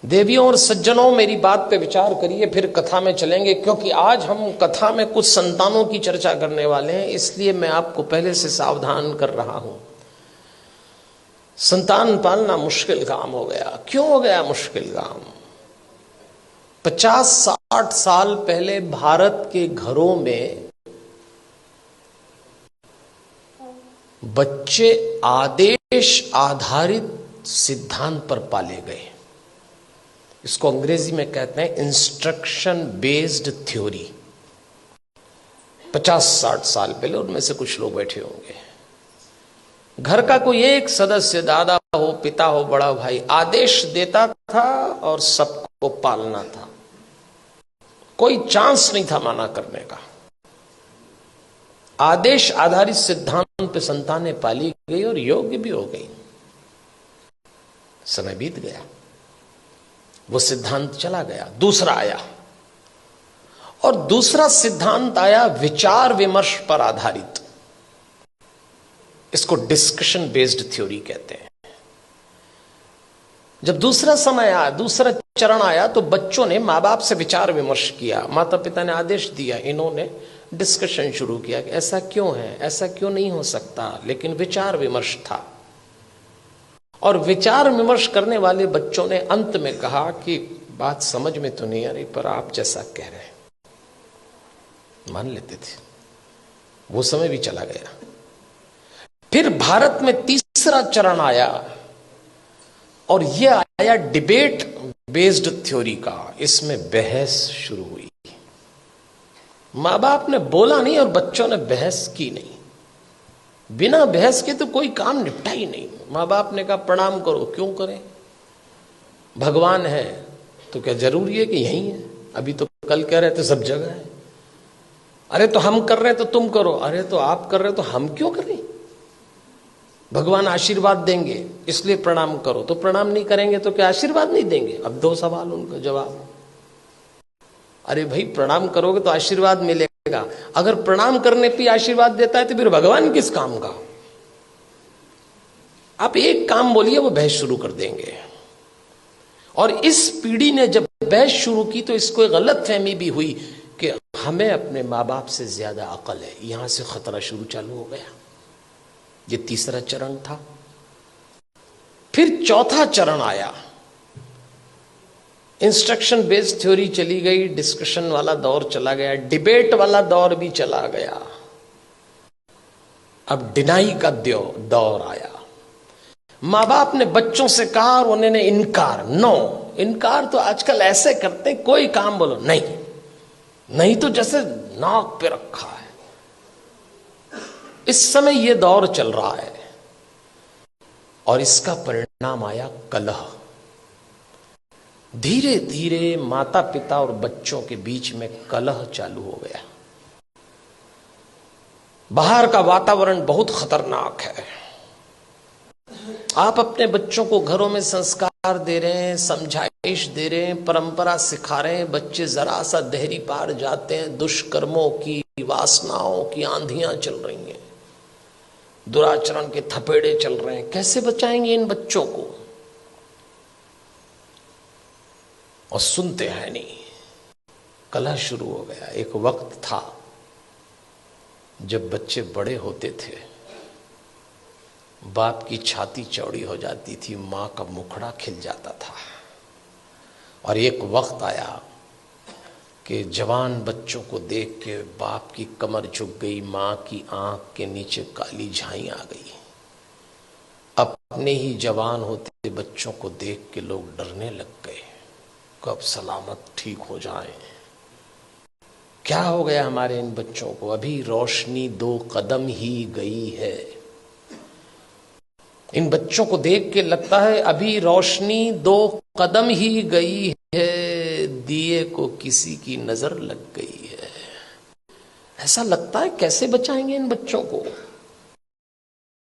देवियों और सज्जनों, मेरी बात पे विचार करिए, फिर कथा में चलेंगे, क्योंकि आज हम कथा में कुछ संतानों की चर्चा करने वाले हैं, इसलिए मैं आपको पहले से सावधान कर रहा हूं। संतान पालना मुश्किल काम हो गया। क्यों हो गया मुश्किल काम? 50-60 साल पहले भारत के घरों में बच्चे आदेश आधारित सिद्धांत पर पाले गए। इसको अंग्रेजी में कहते हैं इंस्ट्रक्शन बेस्ड थ्योरी। 50-60 साल पहले, उनमें से कुछ लोग बैठे होंगे, घर का कोई एक सदस्य, दादा हो, पिता हो, बड़ा भाई, आदेश देता था और सबको पालना था। कोई चांस नहीं था माना करने का। आदेश आधारित सिद्धांत पे संतानें पाली गई और योग्य भी हो गई। समय बीत गया, वो सिद्धांत चला गया, दूसरा आया, और दूसरा सिद्धांत आया विचार विमर्श पर आधारित। इसको डिस्कशन बेस्ड थ्योरी कहते हैं। जब दूसरा समय आया, दूसरा चरण आया, तो बच्चों ने मां बाप से विचार विमर्श किया। माता पिता ने आदेश दिया, इन्होंने डिस्कशन शुरू किया कि ऐसा क्यों है, ऐसा क्यों नहीं हो सकता, लेकिन विचार विमर्श था। और विचार विमर्श करने वाले बच्चों ने अंत में कहा कि बात समझ में तो नहीं आ रही, पर आप जैसा कह रहे हैं मान लेते थे। वो समय भी चला गया। फिर भारत में तीसरा चरण आया, और यह आया डिबेट बेस्ड थ्योरी का। इसमें बहस शुरू हुई। मां बाप ने बोला नहीं और बच्चों ने बहस की नहीं। बिना बहस के तो कोई काम निपटा ही नहीं। मां बाप ने कहा प्रणाम करो, क्यों करें? भगवान है तो क्या जरूरी है कि यही है? अभी तो कल कह रहे थे सब जगह है। अरे तो हम कर रहे हैं तो तुम करो। अरे तो आप कर रहे हो तो हम क्यों करें? भगवान आशीर्वाद देंगे इसलिए प्रणाम करो। तो प्रणाम नहीं करेंगे तो क्या आशीर्वाद नहीं देंगे? अब 2 सवाल उनका जवाब। अरे भाई, प्रणाम करोगे तो आशीर्वाद मिलेगा। अगर प्रणाम करने पे आशीर्वाद देता है तो फिर भगवान किस काम का? आप एक काम बोलिए, वो बहस शुरू कर देंगे। और इस पीढ़ी ने जब बहस शुरू की तो इसको एक गलत फहमी भी हुई कि हमें अपने माँ बाप से ज्यादा अकल है। यहां से खतरा शुरू चालू हो गया। ये तीसरा चरण था। फिर चौथा चरण आया। इंस्ट्रक्शन बेस्ड थ्योरी चली गई, डिस्कशन वाला दौर चला गया, डिबेट वाला दौर भी चला गया। अब डिनाई का दौर आया। मां बाप ने बच्चों से कहा और उन्होंने इनकार। नो, इनकार तो आजकल ऐसे करते हैं, कोई काम बोलो नहीं, नहीं तो जैसे नाक पे रखा है। इस समय यह दौर चल रहा है और इसका परिणाम आया कलह। धीरे धीरे माता पिता और बच्चों के बीच में कलह चालू हो गया। बाहर का वातावरण बहुत खतरनाक है। आप अपने बच्चों को घरों में संस्कार दे रहे हैं, समझाइश दे रहे हैं, परंपरा सिखा रहे हैं, बच्चे जरा सा देहरी पार जाते हैं, दुष्कर्मों की, वासनाओं की आंधियां चल रही हैं, दुराचरण के थपेड़े चल रहे हैं। कैसे बचाएंगे इन बच्चों को? और सुनते हैं नहीं। कलह शुरू हो गया। एक वक्त था जब बच्चे बड़े होते थे, बाप की छाती चौड़ी हो जाती थी, मां का मुखड़ा खिल जाता था। और एक वक्त आया कि जवान बच्चों को देख के बाप की कमर झुक गई, मां की आंख के नीचे काली झाई आ गई। अपने ही जवान होते बच्चों को देख के लोग डरने लग गए, कब सलामत ठीक हो जाए। क्या हो गया हमारे इन बच्चों को? अभी रोशनी 2 कदम ही गई है। इन बच्चों को देख के लगता है अभी रोशनी 2 कदम ही गई है, दिए को किसी की नजर लग गई है। ऐसा लगता है। कैसे बचाएंगे इन बच्चों को?